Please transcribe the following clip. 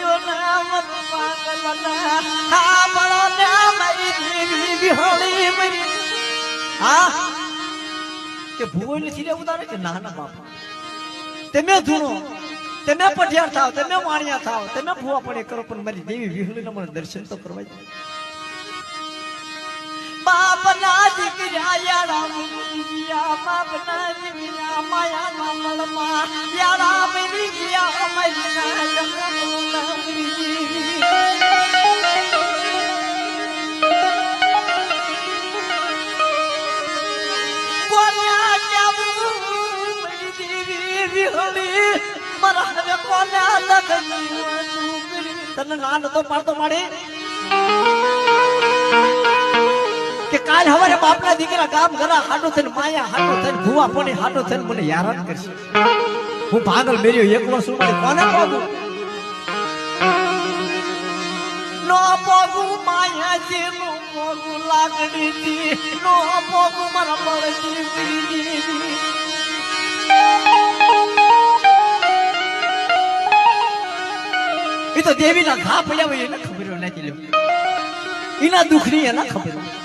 જો ના મત પાગલના હા બળો ને મારી દેવી વિહોળી મરી હા કે ભૂવો નથી રે ઉતારે કે ના ના બાપા તમે ધૂણો તમે પઢિયાર થાવ તમે માણિયા થાવ તમે ભૂવા પડે કરો પણ મારી દેવી વિહોળીના મને દર્શન તો કરવા જ બાપના દીકરા યારા મુનિયા બાપના દીકરા માયા ના મળમાં યારા મેરી ગયા મારી ના જગમના મરી કોન્યા કેવું મારી દેવી વિહોળી મારા હવે કોન્યા લગની તને ના નતો પાડતો માડી કે કાલ હવારે બાપના દીકરા કામ કરા હાડો થઈને માયા હાડો થઈને ભૂવા પડે હાડો થઈને મને હેરાન કરશે હું પાગલ મેર્યો એક વર્ષ ઉંમરે કોને પોગું નો પોગું માયા જે નો પોગું લાગડી દી નો પોગું મારા બળજી પીડી એ તો દેવીના ઘા પડ્યા હોય એને ખબર નથી લ્યો એના દુઃખની એના ખબર